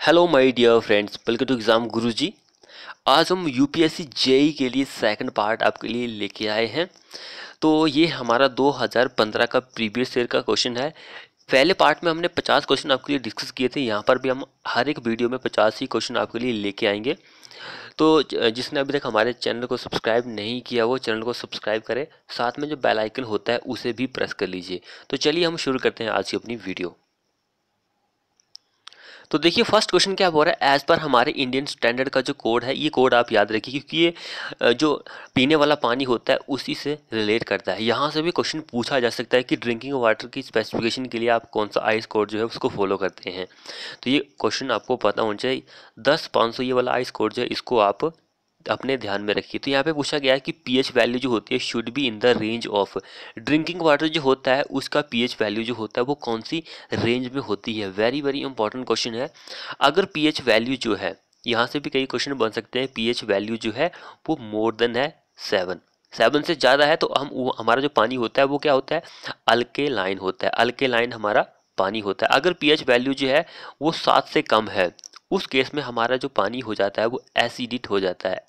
Hello my dear friends, welcome to exam Guruji. आज हम UPSC JEE के लिए सेकंड पार्ट आपके लिए लेके आए हैं। तो ये हमारा 2015 का प्रीवियस ईयर का क्वेश्चन है। पहले पार्ट में हमने 50 क्वेश्चन आपके लिए डिस्कस किए थे। यहाँ पर भी हम हर एक वीडियो में 50 ही क्वेश्चन आपके लिए लेके आएंगे। तो जिसने अभी तक हमारे चैनल को सब्सक्राइब नहीं किया वो चैनल को सब्सक्राइब करें, साथ में जो बेल आइकन होता है उसे भी प्रेस कर लीजिए। तो चलिए हम शुरू करते हैं आज की अपनी वीडियो। तो देखिए फर्स्ट क्वेश्चन क्या बोल रहा है, एज पर हमारे इंडियन स्टैंडर्ड का जो कोड है, ये कोड आप याद रखिए क्योंकि ये जो पीने वाला पानी होता है उसी से रिलेट करता है। यहाँ से भी क्वेश्चन पूछा जा सकता है कि ड्रिंकिंग वाटर की स्पेसिफिकेशन के लिए आप कौन सा आइस कोड जो है उसको फॉलो करते हैं। तो ये क्वेश्चन आपको पता होना चाहिए। 10-500 ये वाला आइस कोड जो है इसको आप अपने ध्यान में रखिए। तो यहाँ पे पूछा गया है कि पीएच वैल्यू जो होती है should be in the range of. Drinking water जो होता है उसका पीएच वैल्यू जो होता है वो कौन सी रेंज में होती है। वेरी वेरी इंपॉर्टेंट क्वेश्चन है। अगर पीएच वैल्यू जो है, यहाँ से भी कई क्वेश्चन बन सकते हैं, पीएच वैल्यू जो है वो मोर देन है 7 से ज़्यादा है तो हमारा जो पानी होता है वो क्या होता है, अल्केलाइन होता है। अल्केलाइन हमारा पानी होता है। अगर पीएच वैल्यू जो है वो 7 से कम है, उस केस में हमारा जो पानी हो जाता है वो एसिडिक हो जाता है,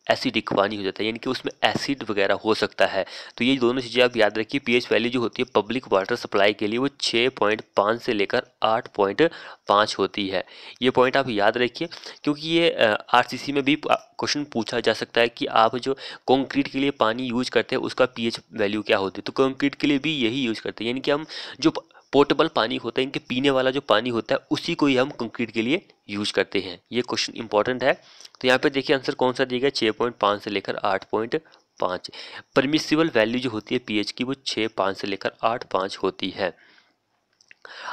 एसिडिक पानी हो जाता है, यानी कि उसमें एसिड वगैरह हो सकता है। तो ये दोनों चीज़ें आप याद रखिए। पीएच वैल्यू जो होती है पब्लिक वाटर सप्लाई के लिए वो 6.5 से लेकर 8.5 होती है। ये पॉइंट आप याद रखिए क्योंकि ये आरसीसी में भी क्वेश्चन पूछा जा सकता है कि आप जो कंक्रीट के लिए पानी यूज करते हैं उसका पीएच वैल्यू क्या होती है। तो कंक्रीट के लिए भी यही यूज करते हैं, यानी कि हम जो पोर्टेबल पानी होता है, इनके पीने वाला जो पानी होता है उसी को ही हम कंक्रीट के लिए यूज करते हैं। ये क्वेश्चन इंपॉर्टेंट है। तो यहाँ पे देखिए आंसर कौन सा दिया गया, 6.5 से लेकर 8.5। परमिसिबल वैल्यू जो होती है पीएच की वो 6.5 से लेकर 8.5 होती है।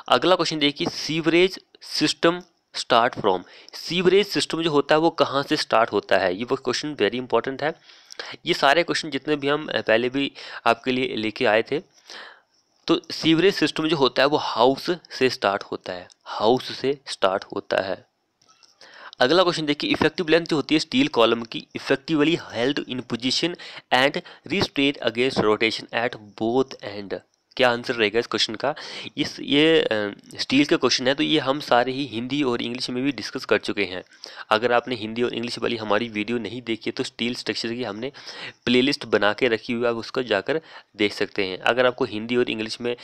अगला क्वेश्चन देखिए, sewerage system start from. Sewerage system जो होता है वो कहाँ से स्टार्ट होता है, ये वो क्वेश्चन वेरी इंपॉर्टेंट है। ये सारे क्वेश्चन जितने भी हम पहले भी आपके लिए लेके आए थे। तो सीवरेज सिस्टम जो होता है वो हाउस से स्टार्ट होता है, हाउस से स्टार्ट होता है। अगला क्वेश्चन देखिए, इफेक्टिव लेंथ जो होती है स्टील कॉलम की effectively held in position and restrain against rotation at both and. क्या आंसर रहेगा इस क्वेश्चन का। ये स्टील का क्वेश्चन है, तो ये हम सारे ही हिंदी और इंग्लिश में भी डिस्कस कर चुके हैं। अगर आपने हिंदी और इंग्लिश वाली हमारी वीडियो नहीं देखी है तो स्टील स्ट्रक्चर की हमने प्लेलिस्ट बना के रखी हुई है, आप उसको जाकर देख सकते हैं। अगर आपको हिंदी और इंग्लिश में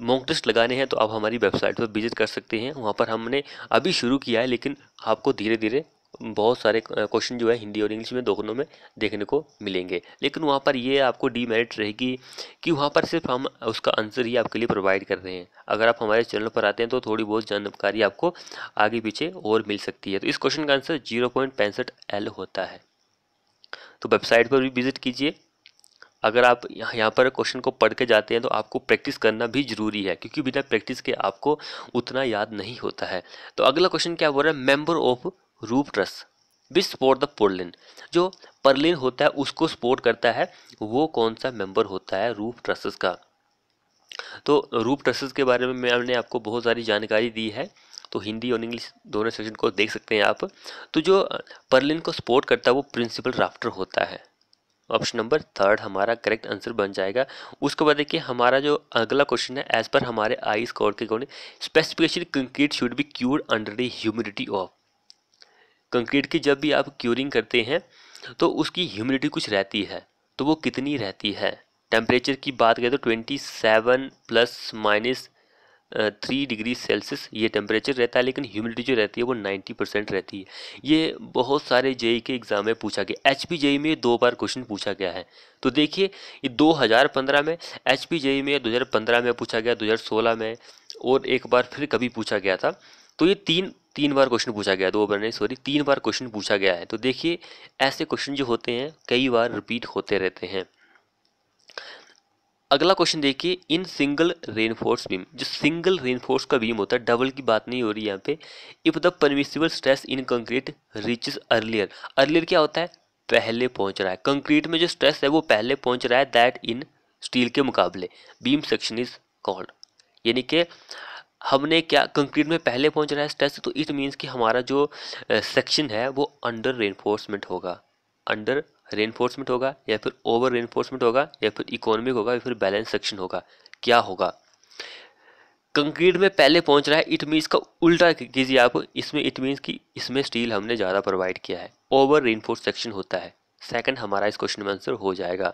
मॉक टेस्ट लगाने हैं तो आप हमारी वेबसाइट पर विजिट कर सकते हैं। वहाँ पर हमने अभी शुरू किया है, लेकिन आपको धीरे धीरे बहुत सारे क्वेश्चन जो है हिंदी और इंग्लिश में दोनों में देखने को मिलेंगे। लेकिन वहाँ पर ये आपको डीमेरिट रहेगी कि वहाँ पर सिर्फ हम उसका आंसर ही आपके लिए प्रोवाइड कर रहे हैं। अगर आप हमारे चैनल पर आते हैं तो थोड़ी बहुत जानकारी आपको आगे पीछे और मिल सकती है। तो इस क्वेश्चन का आंसर 0.65L होता है। तो वेबसाइट पर भी विजिट कीजिए। अगर आप यहाँ पर क्वेश्चन को पढ़ के जाते हैं तो आपको प्रैक्टिस करना भी जरूरी है, क्योंकि बिना प्रैक्टिस के आपको उतना याद नहीं होता है। तो अगला क्वेश्चन क्या बोल रहा है, member of roof truss which support the Perlin. जो पर्लिन होता है उसको सपोर्ट करता है, वो कौन सा मेंबर होता है रूफ ट्रसेस का। तो रूफ ट्रसेस के बारे में मैंने आपको बहुत सारी जानकारी दी है, तो हिंदी और इंग्लिश दोनों सेक्शन को देख सकते हैं आप। तो जो पर्लिन को सपोर्ट करता है वो प्रिंसिपल राफ्टर होता है। ऑप्शन नंबर 3 हमारा करेक्ट आंसर बन जाएगा। उसके बाद देखिए हमारा जो अगला क्वेश्चन है, एज पर हमारे आइस कोड के according specification concrete should be cured under the humidity of. Concrete की जब भी आप क्यूरिंग करते हैं तो उसकी ह्यूमिडिटी कुछ रहती है, तो वो कितनी रहती है। टेम्परेचर की बात करें तो 27 +- 3 डिग्री सेल्सियस ये टेम्परेचर रहता है, लेकिन ह्यूमिडिटी जो रहती है वो 90% रहती है। ये बहुत सारे जेई के एग्जाम में पूछा गया। एचपी जेई में 2 बार क्वेश्चन पूछा गया है। तो देखिए ये 2015 में एचपी जेई में, 2015 में पूछा गया, 2016 में, और एक बार फिर कभी पूछा गया था। तो ये तीन बार क्वेश्चन पूछा गया, 2 बार नहीं सॉरी 3 बार क्वेश्चन पूछा गया है। तो देखिए ऐसे क्वेश्चन जो होते हैं कई बार रिपीट होते रहते हैं। अगला क्वेश्चन देखिए, इन सिंगल रेनफोर्स बीम, जो सिंगल रेनफोर्स का बीम होता है, डबल की बात नहीं हो रही यहाँ पे। If the permissible stress in concrete reaches earlier. Earlier क्या होता है, पहले पहुंच रहा है। कंक्रीट में जो स्ट्रेस है वो पहले पहुंच रहा है दैट इन स्टील के मुकाबले बीम सेक्शन इज कॉल्ड। यानी कि हमने क्या, कंक्रीट में पहले पहुंच रहा है स्ट्रेस, तो इट मीन्स कि हमारा जो सेक्शन है वो अंडर रेनफोर्समेंट होगा। अंडर रेनफोर्समेंट होगा, या फिर ओवर रेनफोर्समेंट होगा, या फिर इकोनॉमिक होगा, या फिर बैलेंस सेक्शन होगा। क्या होगा, कंक्रीट में पहले पहुंच रहा है, इट मीन्स का उल्टा कीजिए आप, इसमें इट मीन्स कि इसमें स्टील हमने ज़्यादा प्रोवाइड किया है, ओवर रेनफोर्स सेक्शन होता है। सेकंड हमारा इस क्वेश्चन में आंसर हो जाएगा।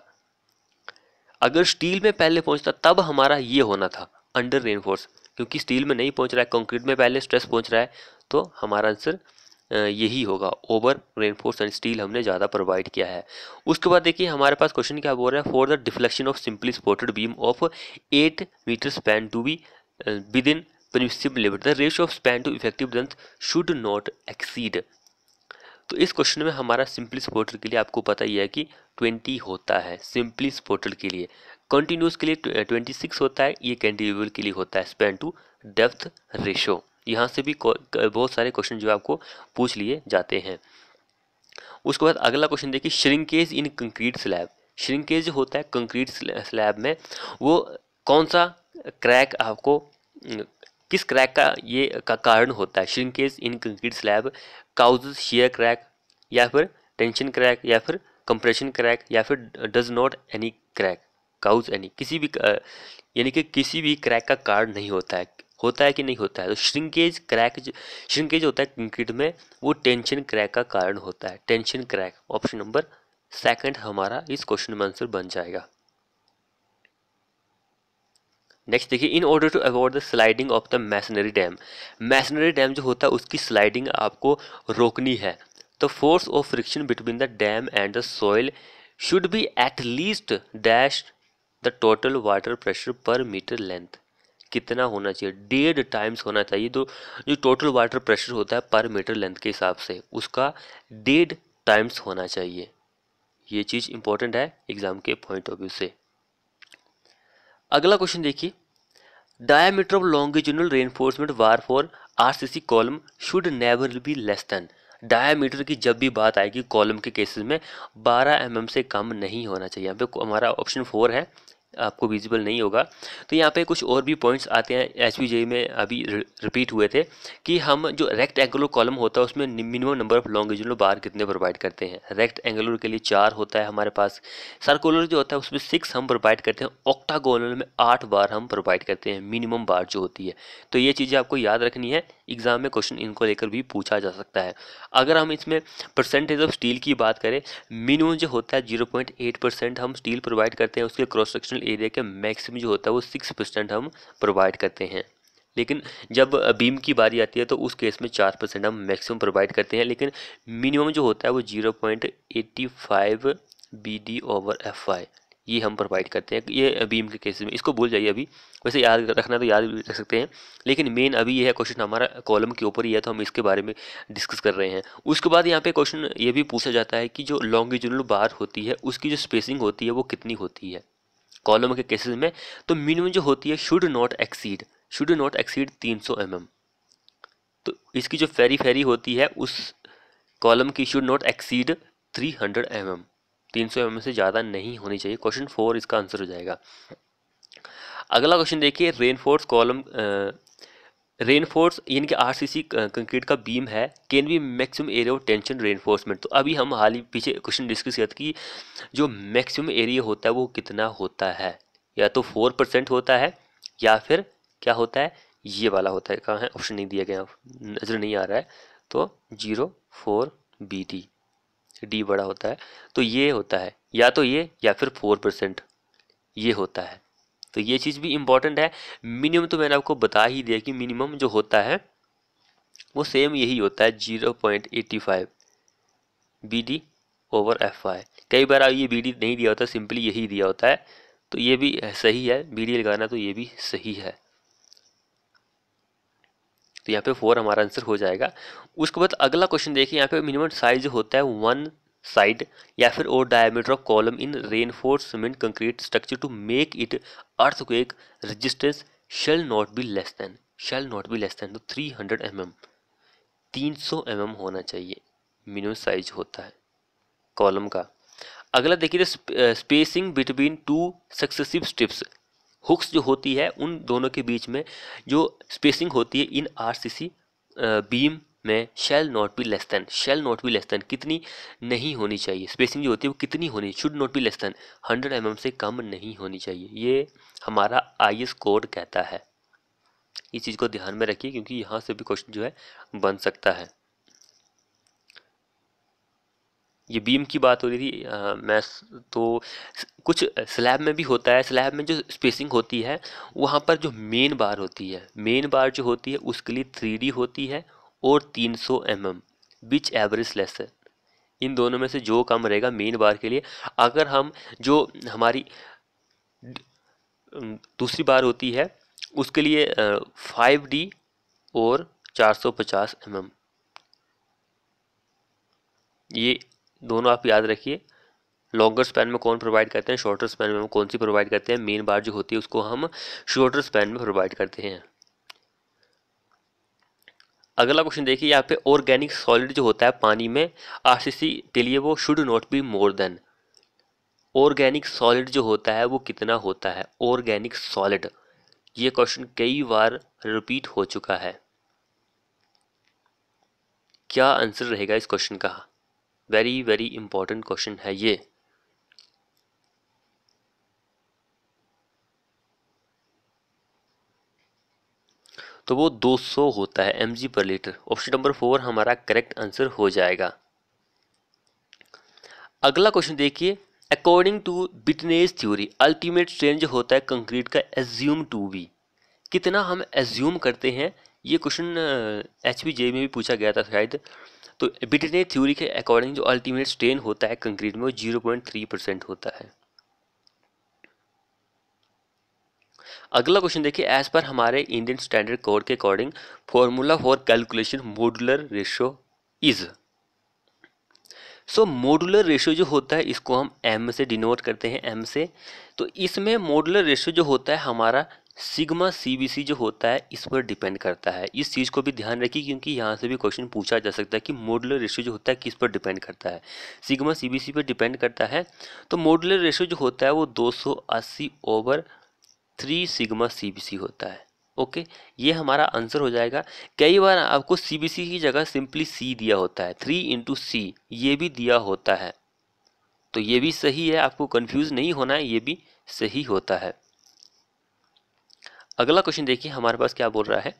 अगर स्टील में पहले पहुंचता तब हमारा ये होना था अंडर रेनफोर्स, क्योंकि स्टील में नहीं पहुंच रहा है, कंक्रीट में पहले स्ट्रेस पहुंच रहा है, तो हमारा आंसर यही होगा, ओवर रेनफोर्स एंड स्टील हमने ज़्यादा प्रोवाइड किया है। उसके बाद देखिए हमारे पास क्वेश्चन क्या बोल रहा है, for the deflection of simply supported beam of 8 metre span to be within permissible limit the ratio of span to effective length should not exceed. तो इस क्वेश्चन में हमारा सिंपली सपोर्टेड के लिए आपको पता ही है कि 20 होता है सिंपली सपोर्टेड के लिए, कंटिन्यूस के लिए 26 होता है, ये कैंटिलीवर के लिए होता है स्पैन टू डेप्थ रेशो। यहाँ से भी बहुत सारे क्वेश्चन जो आपको पूछ लिए जाते हैं। उसके बाद अगला क्वेश्चन देखिए, श्रिंकेज इन कंक्रीट स्लैब। श्रिंकेज जो होता है कंक्रीट स्लैब में, वो कौन सा क्रैक आपको किस क्रैक का ये का कारण होता है। श्रिंकेज इन concrete slab causes shear crack, या फिर टेंशन क्रैक, या फिर कंप्रेशन क्रैक, या फिर does not any crack cause any, किसी भी यानी कि किसी भी क्रैक का कारण नहीं होता है, होता है कि नहीं होता है। तो श्रिंकेज क्रैक, श्रिंकेज होता है कंक्रीट में, वो टेंशन क्रैक का कारण होता है, tension crack. Option number second हमारा इस क्वेश्चन में आंसर बन जाएगा। नेक्स्ट देखिए, in order to avoid the sliding of the masonry dam. Masonry dam जो होता है उसकी स्लाइडिंग आपको रोकनी है, तो force of friction between the dam and the soil should be at least dash the total water pressure per metre length. कितना होना चाहिए, 1.5 टाइम्स होना चाहिए। तो जो टोटल वाटर प्रेशर होता है पर मीटर लेंथ के हिसाब से, उसका 1.5 टाइम्स होना चाहिए। ये चीज़ इंपॉर्टेंट है एग्जाम के पॉइंट ऑफ व्यू से। अगला क्वेश्चन देखिए, diameter of longitudinal reinforcement war for RCC column should never be less then. Diameter की जब भी बात आएगी कॉलम के केसेस में 12 mm से कम नहीं होना चाहिए। यहाँ पे हमारा ऑप्शन 4 है, आपको विजिबल नहीं होगा। तो यहाँ पे कुछ और भी पॉइंट्स आते हैं, एचपीजे में अभी रिपीट हुए थे कि हम जो रेक्ट एंगुलर कॉलम होता है उसमें मिनिमम नंबर ऑफ लॉन्गिट्यूडनल बार कितने प्रोवाइड करते हैं। रेक्ट एंगुलर के लिए 4 होता है हमारे पास, सर्कुलर जो होता है उसमें 6 हम प्रोवाइड करते हैं, ऑक्टागोनल में 8 बार हम प्रोवाइड करते हैं मिनिमम बार जो होती है। तो ये चीज़ें आपको याद रखनी है, एग्जाम में क्वेश्चन इनको लेकर भी पूछा जा सकता है। अगर हम इसमें परसेंटेज ऑफ स्टील की बात करें, मिनिमम जो होता है 0.8% हम स्टील प्रोवाइड करते हैं, उसके क्रॉस सेक्शनल एरिया के मैक्सिमम जो होता है वो 6% हम प्रोवाइड करते हैं। लेकिन जब बीम की बारी आती है तो उस केस में 4% हम मैक्सिमम प्रोवाइड करते हैं, लेकिन मिनिमम जो होता है वो 0.85 BD/FY ये हम प्रोवाइड करते हैं, ये बीम के केस में। इसको भूल जाइए अभी, वैसे याद रखना तो याद भी रख सकते हैं, लेकिन मेन अभी ये है क्वेश्चन हमारा कॉलम के ऊपर ही है, तो हम इसके बारे में डिस्कस कर रहे हैं। उसके बाद यहाँ पे क्वेश्चन ये भी पूछा जाता है कि जो लॉन्गिट्यूडनल बार होती है उसकी जो स्पेसिंग होती है वो कितनी होती है कॉलम के केसेस में। तो मिनिमम जो होती है शुड नॉट एक्सीड 300 mm। तो इसकी जो फेरी फेरी होती है उस कॉलम की should not exceed 300 mm, 300 mm से ज़्यादा नहीं होनी चाहिए। क्वेश्चन 4 इसका आंसर हो जाएगा। अगला क्वेश्चन देखिए, रेनफोर्स कॉलम रेनफोर्स यानी कि आरसीसी कंक्रीट का बीम है, can be maximum area of tension reinforcement. तो अभी हम हाल ही पीछे क्वेश्चन डिस्कस किया था कि जो मैक्सिमम एरिया होता है वो कितना होता है, या तो 4% होता है, या फिर क्या होता है, ये वाला होता है, कहाँ है ऑप्शन नहीं दिया गया, नज़र नहीं आ रहा है, तो 0.4 BD, डी बड़ा होता है, तो ये होता है, या तो ये या फिर 4% ये होता है। तो ये चीज़ भी इम्पॉर्टेंट है। मिनिमम तो मैंने आपको बता ही दिया कि मिनिमम जो होता है वो सेम यही होता है 0.85 BD/FY। कई बार ये BD नहीं दिया होता, सिंपली यही दिया होता है, तो ये भी सही है, BD लगाना तो ये भी सही है। तो यहाँ पे 4 हमारा आंसर हो जाएगा। उसके बाद अगला क्वेश्चन देखिए, यहाँ पे मिनिमम साइज होता है 1 साइड या फिर और diameter of column in reinforcement concrete structure to make it earthquake resistance shall not be less than, तो 300 mm, 300 mm होना चाहिए मिनिमम साइज होता है कॉलम का। अगला देखिए, spacing between 2 successive strips, hooks जो होती है उन दोनों के बीच में जो स्पेसिंग होती है इन आरसीसी बीम में शैल नॉट बी लेस देन, कितनी नहीं होनी चाहिए, स्पेसिंग जो होती है वो कितनी होनी, should not be less then 100 mm से कम नहीं होनी चाहिए, ये हमारा IS कोड कहता है। इस चीज़ को ध्यान में रखिए क्योंकि यहाँ से भी क्वेश्चन जो है बन सकता है। ये बीम की बात हो रही थी तो कुछ स्लैब में भी होता है। स्लैब में जो स्पेसिंग होती है वहाँ पर जो मेन बार होती है, मेन बार जो होती है उसके लिए 3D होती है और 300 mm, विच एवरेज लेस है। इन दोनों में से जो कम रहेगा मेन बार के लिए। अगर हम जो हमारी दूसरी बार होती है उसके लिए 5D और 450 mm, ये दोनों आप याद रखिए। लॉन्गर स्पैन में कौन प्रोवाइड करते हैं, शॉर्टर स्पैन में हम कौन सी प्रोवाइड करते हैं। मेन बार जो होती है उसको हम शॉर्टर स्पैन में प्रोवाइड करते हैं। अगला क्वेश्चन देखिए यहाँ पे, ऑर्गेनिक सॉलिड जो होता है पानी में आरसीसी के लिए वो should not be more than. Organic solid जो होता है वो कितना होता है, ऑर्गेनिक सॉलिड। ये क्वेश्चन कई बार रिपीट हो चुका है। क्या आंसर रहेगा इस क्वेश्चन का? वेरी वेरी इंपॉर्टेंट क्वेश्चन है ये। तो वो 200 होता है mg पर लीटर। ऑप्शन नंबर 4 हमारा करेक्ट आंसर हो जाएगा। अगला क्वेश्चन देखिए, according to Whitney's theory ultimate strength जो होता है कंक्रीट का एज्यूम टू बी, कितना हम एज्यूम करते हैं। ये क्वेश्चन HPJ में भी पूछा गया था शायद। तो बिटनेस थ्योरी के अकॉर्डिंग जो अल्टीमेट स्ट्रेन होता है कंक्रीट में वो 0.3% होता है। अगला क्वेश्चन देखिए, एज पर हमारे इंडियन स्टैंडर्ड कोड के according formula for calculation modular ratio is. So modular ratio जो होता है इसको हम m से डिनोट करते हैं, m से। तो इसमें मॉड्यूलर रेशियो जो होता है हमारा सिग्मा CBC जो होता है इस पर डिपेंड करता है। इस चीज़ को भी ध्यान रखिए क्योंकि यहाँ से भी क्वेश्चन पूछा जा सकता है कि मॉड्यूलर रेशियो जो होता है किस पर डिपेंड करता है। सिग्मा CBC पर डिपेंड करता है। तो मॉड्यूलर रेशियो जो होता है वो 280/3 सिग्मा CBC होता है। ओके, ये हमारा आंसर हो जाएगा। कई बार आपको CBC की जगह सिंपली C दिया होता है, 3 × C ये भी दिया होता है। तो ये भी सही है, आपको कंफ्यूज नहीं होना है, ये भी सही होता है। अगला क्वेश्चन देखिए हमारे पास क्या बोल रहा है,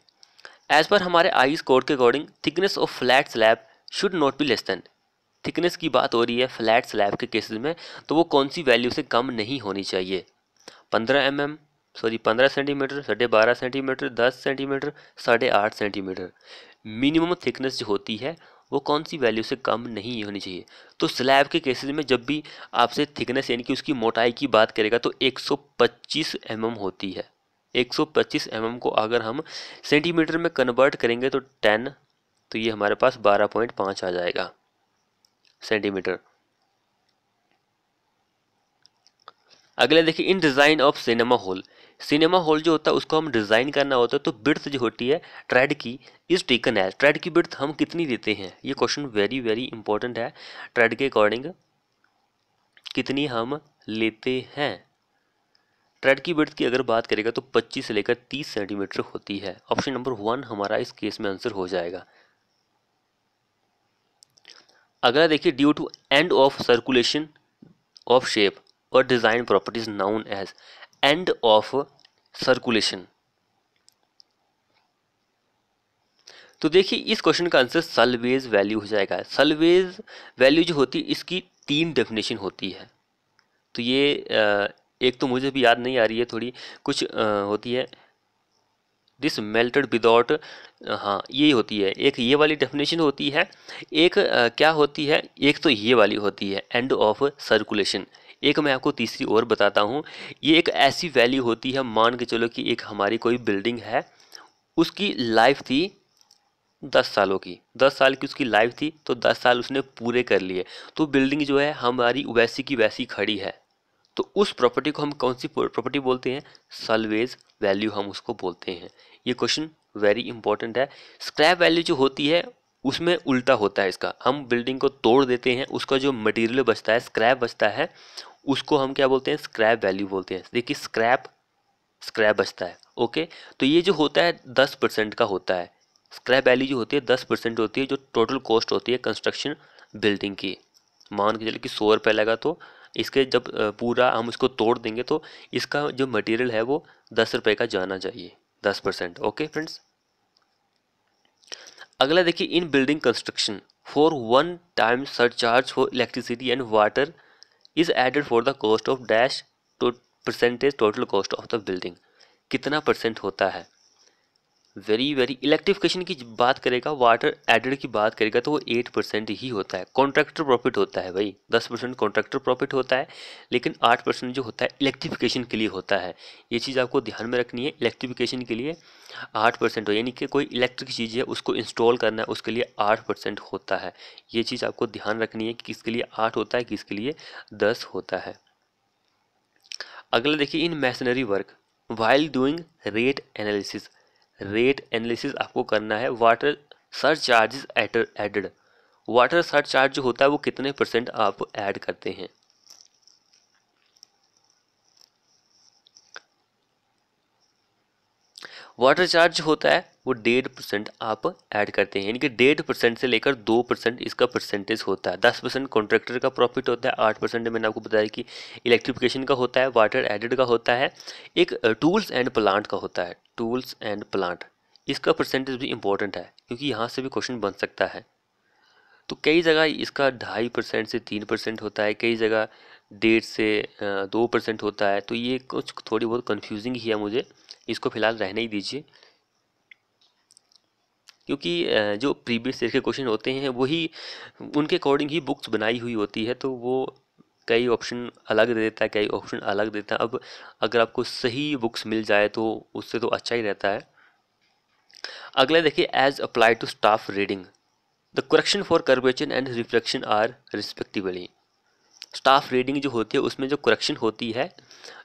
एज पर हमारे आईज कोड के according thickness of flat slab should not be less then. Thickness की बात हो रही है फ्लैट स्लैब के केसेस में, तो वो कौन सी वैल्यू से कम नहीं होनी चाहिए। 15 centimetre, 12.5 centimetre, 10 centimetre, 8.5 centimetre. Minimum thickness जो होती है वो कौन सी वैल्यू से कम नहीं होनी चाहिए। तो स्लैब के केसेस में जब भी आपसे थिकनेस यानी कि उसकी मोटाई की बात करेगा तो 125 mm होती है। 125 mm को अगर हम सेंटीमीटर में कन्वर्ट करेंगे तो 10, तो ये हमारे पास 12.5 आ जाएगा सेंटीमीटर। अगले देखिए, in design of cinema hall. Cinema hall जो होता है उसको हम डिज़ाइन करना होता है तो बिड्थ जो होती है ट्रेड की इज टेकन एज। ट्रेड की बिड्थ हम कितनी देते हैं, ये क्वेश्चन वेरी वेरी इंपॉर्टेंट है। ट्रेड के अकॉर्डिंग कितनी हम लेते हैं। ट्रेड की बिड्थ की अगर बात करेगा तो 25 से लेकर 30 सेंटीमीटर होती है। ऑप्शन नंबर 1 हमारा इस केस में आंसर हो जाएगा। अगला देखिए, due to end of circulation of shape और design properties known as end of circulation. तो देखिए इस क्वेश्चन का आंसर सल्वेज वैल्यू हो जाएगा। सल्वेज वैल्यू जो होती है इसकी 3 डेफिनेशन होती है। तो ये एक तो मुझे भी याद नहीं आ रही है, थोड़ी कुछ होती है दिस मेल्टेड विदाउट, हाँ ये होती है। एक ये वाली डेफिनेशन होती है, एक क्या होती है, एक तो ये वाली होती है एंड ऑफ सर्कुलेशन। एक मैं आपको तीसरी और बताता हूँ। ये एक ऐसी वैल्यू होती है, मान के चलो कि एक हमारी कोई बिल्डिंग है, उसकी लाइफ थी 10 सालों की, 10 साल की उसकी लाइफ थी, तो 10 साल उसने पूरे कर लिए, तो बिल्डिंग जो है हमारी वैसी की वैसी खड़ी है। तो उस प्रॉपर्टी को हम कौन सी प्रॉपर्टी बोलते हैं, सल्वेज वैल्यू हम उसको बोलते हैं। ये क्वेश्चन वेरी इंपॉर्टेंट है। स्क्रैप वैल्यू जो होती है उसमें उल्टा होता है इसका, हम बिल्डिंग को तोड़ देते हैं, उसका जो मटेरियल बचता है, स्क्रैप बचता है, उसको हम क्या बोलते हैं, स्क्रैप वैल्यू बोलते हैं। देखिए स्क्रैप, स्क्रैप बचता है। ओके, तो ये जो होता है 10% का होता है। स्क्रैप वैल्यू जो होती है 10% होती है जो टोटल कॉस्ट होती है कंस्ट्रक्शन बिल्डिंग की। मान के चलिए कि 100 रुपये लगा, तो इसके जब पूरा हम इसको तोड़ देंगे तो इसका जो मटेरियल है वो 10 रुपये का जाना चाहिए, 10%। ओके फ्रेंड्स, अगला देखिए, in building construction for one time surcharge for electricity and water is added for the cost of dash to percentage total cost of the building. कितना परसेंट होता है? वेरी इलेक्ट्रिफिकेशन की बात करेगा, वाटर एडेड की बात करेगा तो वो 8% ही होता है। कॉन्ट्रैक्टर प्रॉफिट होता है भाई, 10% कॉन्ट्रैक्टर प्रॉफिट होता है, लेकिन 8% जो होता है इलेक्ट्रिफिकेशन के लिए होता है। ये चीज़ आपको ध्यान में रखनी है, इलेक्ट्रिफिकेशन के लिए 8% हो, यानी कि कोई इलेक्ट्रिक चीज़ है उसको इंस्टॉल करना है, उसके लिए 8% होता है। ये चीज़ आपको ध्यान रखनी है कि किसके लिए 8 होता है, किसके लिए 10 होता है। अगला देखिए, in masonry work while doing rate analysis, rate analysis आपको करना है। Water surcharges added, water surcharge जो होता है वो कितने परसेंट आप ऐड करते हैं? वाटर चार्ज होता है वो 1.5% आप ऐड करते हैं, यानी कि 1.5% से लेकर 2% इसका परसेंटेज होता है। 10% कॉन्ट्रैक्टर का प्रॉफिट होता है, 8% मैंने आपको बताया कि इलेक्ट्रिफिकेशन का होता है, वाटर एडेड का होता है, एक टूल्स एंड प्लांट का होता है, टूल्स एंड प्लांट। इसका परसेंटेज भी इंपॉर्टेंट है क्योंकि यहाँ से भी क्वेश्चन बन सकता है। तो कई जगह इसका 2.5% से 3% होता है, कई जगह 1.5 से 2% होता है। तो ये कुछ थोड़ी बहुत कंफ्यूजिंग ही है मुझे, इसको फिलहाल रहने ही दीजिए, क्योंकि जो प्रीवियस ईयर के क्वेश्चन होते हैं वही उनके अकॉर्डिंग ही बुक्स बनाई हुई होती है, तो वो कई ऑप्शन अलग दे देता है, कई ऑप्शन अलग देता है। अब अगर आपको सही बुक्स मिल जाए तो उससे तो अच्छा ही रहता है। अगला देखिए, as apply to staff reading the correction for curvature and reflection are respectively. Staff reading जो होती है उसमें जो करेक्शन होती है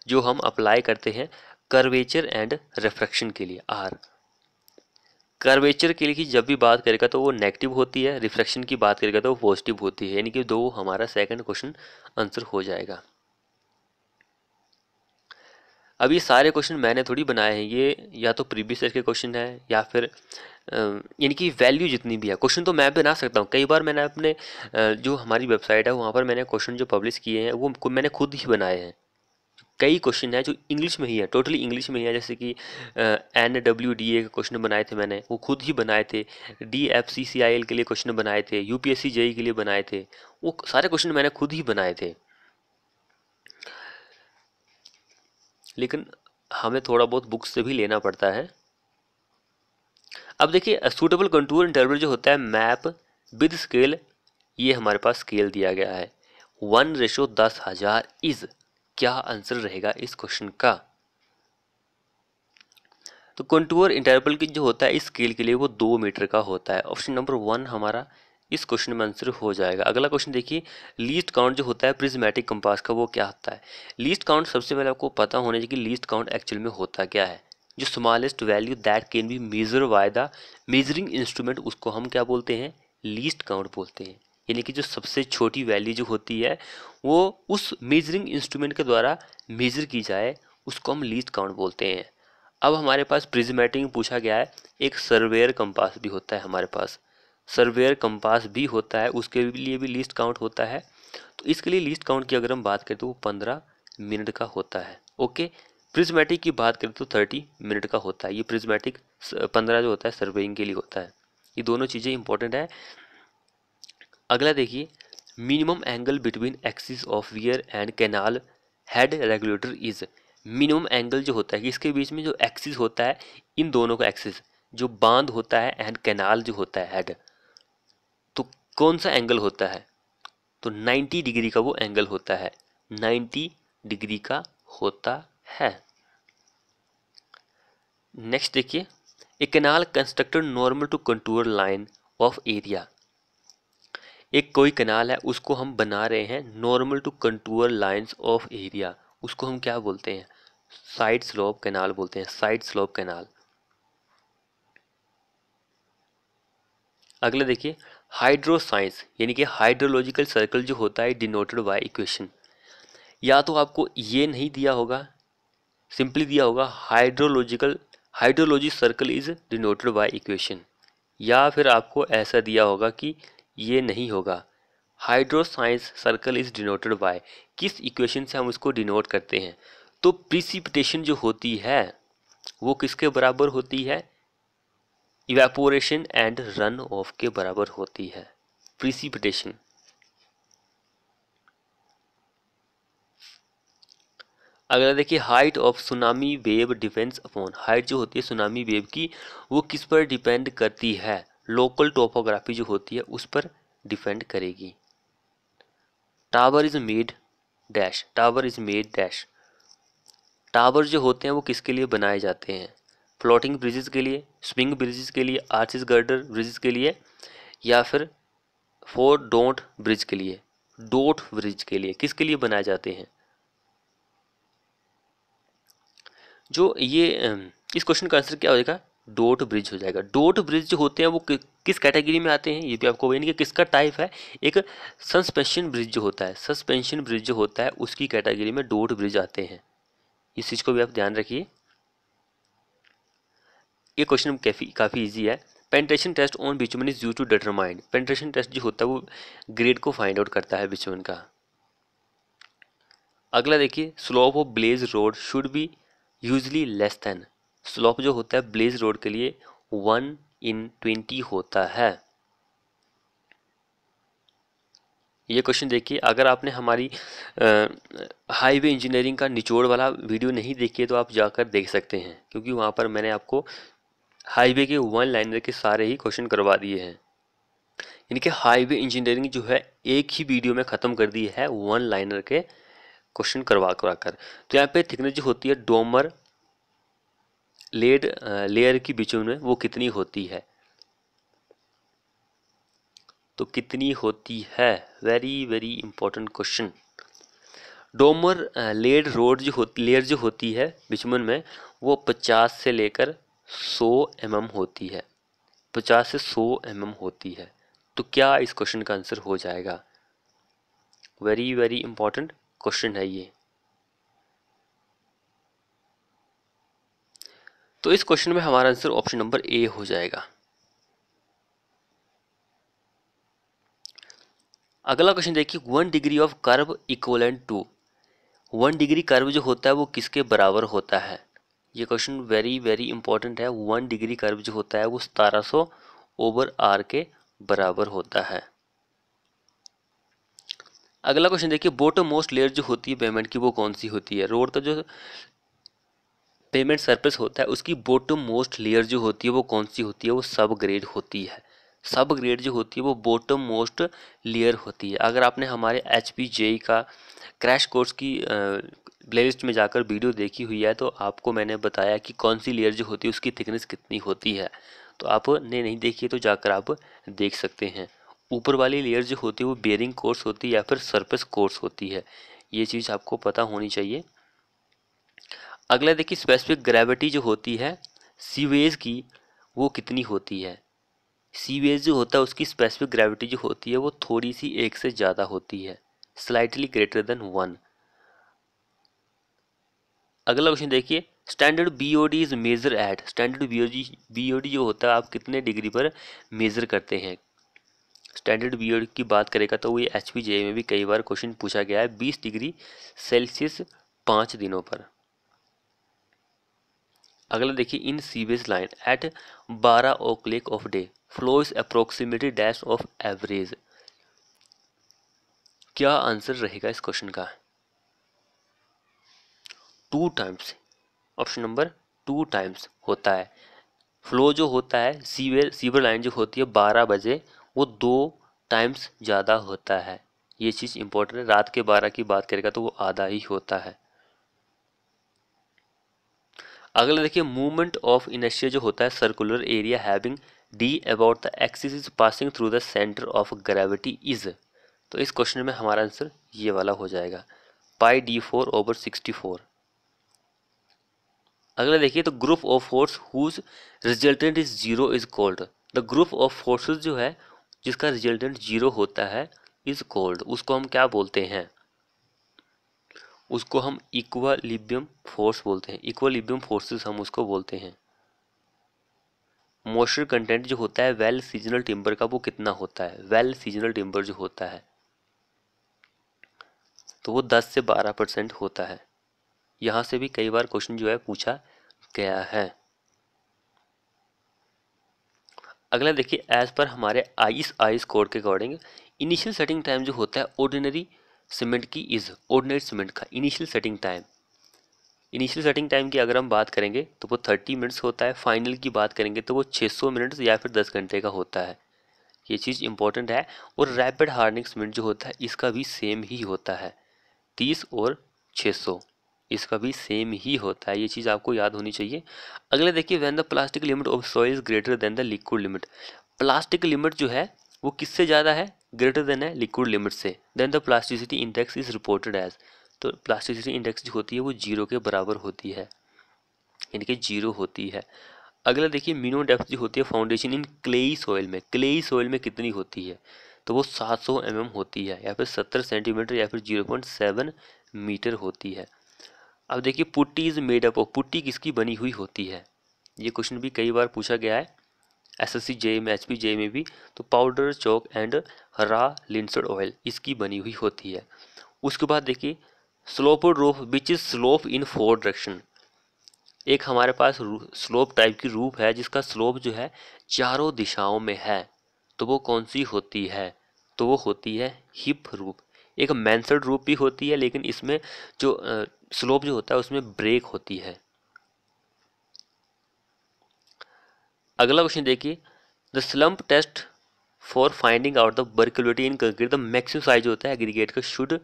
जो हम अप्लाई करते हैं कर्वेचर एंड रिफ्रैक्शन के लिए, आर कर्वेचर के लिए की जब भी बात करेगा तो वो नेगेटिव होती है, रिफ्रैक्शन की बात करेगा तो वो पॉजिटिव होती है, यानी कि 2 हमारा सेकंड क्वेश्चन आंसर हो जाएगा। अब ये सारे क्वेश्चन मैंने थोड़ी बनाए हैं, ये या तो प्रीवियस ईयर के क्वेश्चन है या फिर यानी कि वैल्यू जितनी भी है क्वेश्चन तो मैं बना सकता हूँ। कई बार मैंने अपने जो हमारी वेबसाइट है वहाँ पर मैंने क्वेश्चन जो पब्लिश किए हैं वो मैंने खुद ही बनाए हैं। कई क्वेश्चन है जो इंग्लिश में ही है, टोटली इंग्लिश में ही है, जैसे कि NWDA के क्वेश्चन बनाए थे मैंने, वो खुद ही बनाए थे। DFCCIL के लिए क्वेश्चन बनाए थे, UPSC JEE के लिए बनाए थे, वो सारे क्वेश्चन मैंने खुद ही बनाए थे। लेकिन हमें थोड़ा बहुत बुक्स से भी लेना पड़ता है। अब देखिए, सूटेबल कंटूर इंटरवल जो होता है मैप विद स्केल, ये हमारे पास स्केल दिया गया है 1:10,000 इज, क्या आंसर रहेगा इस क्वेश्चन का? तो कंटूर इंटरवल की जो होता है इस स्केल के लिए वो 2 मीटर का होता है। ऑप्शन नंबर 1 हमारा इस क्वेश्चन में आंसर हो जाएगा। अगला क्वेश्चन देखिए, लीस्ट काउंट जो होता है प्रिज्मेटिक कंपास का वो क्या होता है? लीस्ट काउंट सबसे पहले आपको पता होना चाहिए कि लीस्ट काउंट एक्चुअल में होता क्या है। जो smallest value that can be measure by the measuring instrument उसको हम क्या बोलते हैं? लीस्ट काउंट बोलते हैं। यानी कि जो सबसे छोटी वैल्यू जो होती है वो उस मेजरिंग इंस्ट्रूमेंट के द्वारा मेजर की जाए उसको हम लीस्ट काउंट बोलते हैं। अब हमारे पास प्रिज्मेटिक पूछा गया है, एक सर्वेयर कंपास भी होता है हमारे पास, सर्वेयर कंपास भी होता है, उसके लिए भी लीस्ट काउंट होता है। तो इसके लिए लीस्ट काउंट की अगर हम बात करें तो वो 15 मिनट का होता है। ओके, प्रिज्मेटिक की बात करें तो 30 मिनट का होता है। ये प्रिज्मेटिक 15 जो होता है सर्वेइंग के लिए होता है। ये दोनों चीज़ें इंपॉर्टेंट है। अगला देखिए, minimum angle between axis of wear and canal head regulator is. Minimum angle जो होता है कि इसके बीच में जो एक्सिस होता है, इन दोनों का एक्सिस जो बांध होता है एंड कैनाल जो होता है हेड, तो कौन सा एंगल होता है? तो 90 डिग्री का वो एंगल होता है, 90 डिग्री का होता है। नेक्स्ट देखिए, a canal constructed normal to contour line of area. एक कोई कैनाल है उसको हम बना रहे हैं normal to contour lines of area, उसको हम क्या बोलते हैं? साइड स्लोप कैनाल बोलते हैं, साइड स्लोप कैनाल। अगला देखिए, हाइड्रोसाइंस यानी कि हाइड्रोलॉजिकल सर्कल जो होता है डिनोटेड बाय इक्वेशन। या तो आपको ये नहीं दिया होगा, सिंपली दिया होगा hydrology circle is denoted by equation, या फिर आपको ऐसा दिया होगा कि ये नहीं होगा, हाइड्रोसाइंस सर्कल इज डिनोटेड बाय, किस इक्वेशन से हम उसको डिनोट करते हैं? तो प्रिसिपिटेशन जो होती है वो किसके बराबर होती है? इवेपोरेशन एंड रन ऑफ के बराबर होती है। प्रिसिपिटेशन। अगला देखिए, height of tsunami wave depends upon. Height जो होती है सुनामी वेव की वो किस पर डिपेंड करती है? लोकल टोपोग्राफी जो होती है उस पर डिपेंड करेगी। Tower is made dash, tower is made dash. Tower जो होते हैं वो किसके लिए बनाए जाते हैं? फ्लोटिंग ब्रिजेस के लिए, स्विंग ब्रिजेस के लिए, आर्चिस गर्डर ब्रिजेस के लिए, या फिर फोर डोंट ब्रिज के लिए, डोट ब्रिज के लिए, किसके लिए बनाए जाते हैं? जो ये इस क्वेश्चन का आंसर क्या हो जाएगा? डोट ब्रिज हो जाएगा। डोट ब्रिज जो होते हैं वो किस कैटेगरी में आते हैं ये भी आपको बताएंगे कि किसका टाइप है। एक सस्पेंशन ब्रिज जो होता है, सस्पेंशन ब्रिज जो होता है उसकी कैटेगरी में डोट ब्रिज आते हैं। इस चीज को भी आप ध्यान रखिए। ये क्वेश्चन काफी इजी है। Penetration test on bitumen is used to determine. Penetration test जो होता है वो ग्रेड को फाइंड आउट करता है बिटुमेन का। अगला देखिए, slope of blaze road should be usually less than. Slope जो होता है ब्लेज रोड के लिए 1/20 होता है। ये क्वेश्चन देखिए, अगर आपने हमारी हाईवे इंजीनियरिंग का निचोड़ वाला वीडियो नहीं देखी है तो आप जाकर देख सकते हैं, क्योंकि वहाँ पर मैंने आपको हाईवे के वन लाइनर के सारे ही क्वेश्चन करवा दिए हैं। यानी कि हाईवे इंजीनियरिंग जो है एक ही वीडियो में ख़त्म कर दी है वन लाइनर के क्वेश्चन करवा कर। तो यहाँ पे थिकनेस जो होती है डोमर लेड लेयर की बीच में वो कितनी होती है? तो कितनी होती है? Very very important question. डोमर लेड रोड जो होती लेयर जो होती है बिचमन में वो 50 से लेकर 100 mm होती है। 50 से 100 mm होती है। तो क्या इस क्वेश्चन का आंसर हो जाएगा? वेरी वेरी इंपॉर्टेंट क्वेश्चन है ये। तो इस क्वेश्चन में हमारा आंसर ऑप्शन नंबर ए हो जाएगा। अगला क्वेश्चन देखिए, 1 degree of curve equivalent to. 1 degree curve जो होता है वो किसके बराबर होता है? ये क्वेश्चन वेरी वेरी इंपॉर्टेंट है। 1 डिग्री कर्व जो होता है वो 1700/r के बराबर होता है। अगला क्वेश्चन देखिए, बॉटम मोस्ट लेयर जो होती है पेमेंट की वो कौन सी होती है? रोड का जो पेमेंट सरफेस होता है उसकी बॉटम मोस्ट लेयर जो होती है वो कौन सी होती है? वो सब ग्रेड होती है। सब ग्रेड जो होती है वो बॉटम मोस्ट लेयर होती है। अगर आपने हमारे HPJE का क्रैश कोर्स की प्लेलिस्ट में जाकर वीडियो देखी हुई है तो आपको मैंने बताया कि कौन सी लेयर जो होती है उसकी थिकनेस कितनी होती है। तो आपने नहीं देखी है तो जाकर आप देख सकते हैं। ऊपर वाली लेयर जो होती है वो बेयरिंग कोर्स होती है या फिर सरफेस कोर्स होती है। ये चीज़ आपको पता होनी चाहिए। अगला देखिए, स्पेसिफिक ग्रेविटी जो होती है सीवेज की वो कितनी होती है? सीवेज जो होता है उसकी स्पेसिफिक ग्रेविटी जो होती है वो थोड़ी सी 1 से ज़्यादा होती है, स्लाइटली ग्रेटर देन 1। अगला क्वेश्चन देखिए, standard BOD is measure at. Standard BOD जो होता है आप कितने डिग्री पर मेजर करते हैं? स्टैंडर्ड बीओडी की बात करेगा तो ये HPJE में भी कई बार क्वेश्चन पूछा गया है। 20 डिग्री सेल्सियस 5 दिनों पर। अगला देखिए, इन sewage line at 12 o'clock of day flow is approximately dash of average. क्या आंसर रहेगा इस क्वेश्चन का? 2 टाइम्स। ऑप्शन नंबर 2 टाइम्स होता है। फ्लो जो होता है सीवर लाइन जो होती है 12 बजे वो 2 टाइम्स ज़्यादा होता है। ये चीज़ इंपॉर्टेंट है। रात के 12 की बात करेगा तो वो आधा ही होता है। अगला देखिए, मूवमेंट ऑफ इनर्शिया जो होता है circular area having D about the axis is passing through the centre of gravity is. तो इस क्वेश्चन में हमारा आंसर ये वाला हो जाएगा, πd4/64। अगला देखिए, तो group of force whose resultant is zero is called. The group of forces जो है जिसका रिजल्टेंट जीरो होता है इज कॉल्ड, उसको हम क्या बोलते हैं? उसको हम इक्विलिब्रियम फोर्स बोलते हैं। इक्विलिब्रियम फोर्सेस हम उसको बोलते हैं। मॉइस्चर कंटेंट जो होता है वेल सीजनल टिम्बर का वो कितना होता है? वेल सीजनल टिम्बर जो होता है तो वो 10 से 12% होता है। यहाँ से भी कई बार क्वेश्चन जो है पूछा गया है। अगला देखिए, एज पर हमारे आईएस कोड के अकॉर्डिंग इनिशियल सेटिंग टाइम जो होता है ऑर्डिनरी सीमेंट की ऑर्डिनरी सीमेंट का इनिशियल सेटिंग टाइम की अगर हम बात करेंगे तो वो 30 मिनट्स होता है। फाइनल की बात करेंगे तो वो 600 मिनट्स या फिर 10 घंटे का होता है। ये चीज़ इंपॉर्टेंट है। और रैपिड हार्डनिंग सीमेंट जो होता है इसका भी सेम ही होता है, 30 और 600 इसका भी सेम ही होता है। ये चीज़ आपको याद होनी चाहिए। अगले देखिए, when the plastic limit of soil is greater than the liquid limit. Plastic limit जो है वो किससे ज़्यादा है, ग्रेटर देन है लिक्विड लिमिट से। Then the plasticity index is reported as, तो प्लास्टिसिटी इंडेक्स जो होती है वो 0 के बराबर होती है, यानी कि 0 होती है। अगला देखिए, मिनिमम डेप्थ जो होती है फाउंडेशन इन क्लेई सॉइल में कितनी होती है, तो वो 700 होती है, या फिर 70 सेंटीमीटर या फिर 0.7 मीटर होती है। अब देखिए, putty is made up of, putty किसकी बनी हुई होती है, ये क्वेश्चन भी कई बार पूछा गया है एसएससी जेई में, एचपी जेई में भी। तो पाउडर चौक एंड रा लिंसर्ड ऑयल इसकी बनी हुई होती है। उसके बाद देखिए, sloped roof which is slope in 4 direction. एक हमारे पास स्लोप टाइप की रूफ है जिसका स्लोप जो है चारों दिशाओं में है, तो वो कौन सी होती है, तो वो होती है हिप रूफ। एक मैंसर्ड रूफ भी होती है, लेकिन इसमें जो स्लोप जो होता है उसमें ब्रेक होती है। अगला क्वेश्चन देखिए, the slump test for finding out the workability in concrete, the maximum size होता है एग्रीगेट का शुड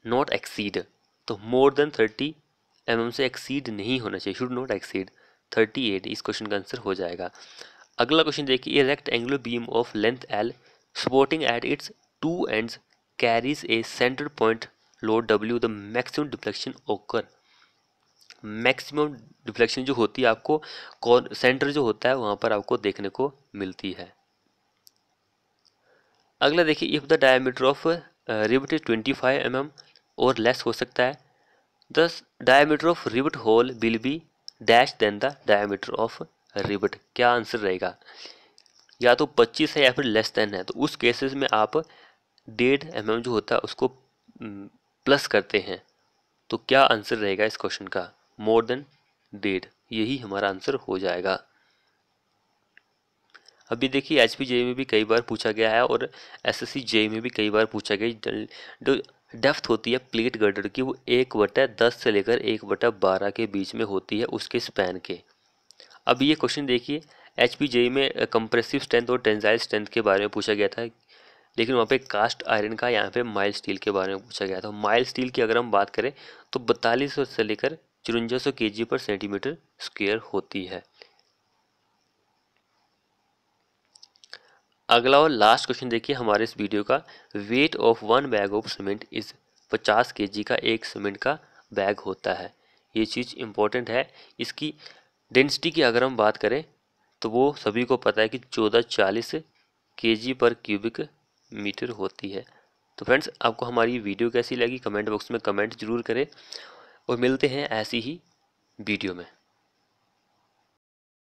नॉट एक्सीड, तो मोर देन 30 से एक्सीड नहीं होना चाहिए, शुड नॉट एक्सीड 38, इस क्वेश्चन का आंसर हो जाएगा। अगला क्वेश्चन देखिए, ए rectangular beam of length L supporting at its 2 ends carries A centre point load W, the maximum deflection ओकर। मैक्सिमम डिफ्लेक्शन जो होती है आपको सेंटर जो होता है वहां पर आपको देखने को मिलती है। अगला देखिए, if the diameter of rivet is 25 और लेस हो सकता है, the diameter of rivet hole will be dash than the diameter of rivet. क्या आंसर रहेगा, या तो 25 है या फिर लेस देन है, तो उस केसेस में आप 1.5 जो होता है उसको प्लस करते हैं। तो क्या आंसर रहेगा इस क्वेश्चन का, मोर देन 1.5, यही हमारा आंसर हो जाएगा। अभी देखिए, एचपी जेई में भी कई बार पूछा गया है और एसएससी जेई में भी कई बार पूछा गया। जो डेप्थ होती है प्लेट गर्डर की वो 1/10 से लेकर 1/12 के बीच में होती है उसके स्पैन के। अब ये क्वेश्चन देखिए, एचपी जेई में कंप्रेसिव स्ट्रेंथ और टेंसाइल स्ट्रेंथ के बारे में पूछा गया था, लेकिन वहाँ पे कास्ट आयरन का, यहाँ पे माइल स्टील के बारे में पूछा गया था। माइल स्टील की अगर हम बात करें तो 4200 से लेकर 5400 kg पर सेंटीमीटर स्क्वायर होती है। अगला और लास्ट क्वेश्चन देखिए हमारे इस वीडियो का, weight of 1 bag of cement is 50 kg का एक सीमेंट का बैग होता है। ये चीज़ इंपॉर्टेंट है। इसकी डेंसिटी की अगर हम बात करें तो वो सभी को पता है कि 1440 kg पर क्यूबिक मीटर होती है। तो फ्रेंड्स, आपको हमारी वीडियो कैसी लगी कमेंट बॉक्स में कमेंट जरूर करें, और मिलते हैं ऐसी ही वीडियो में।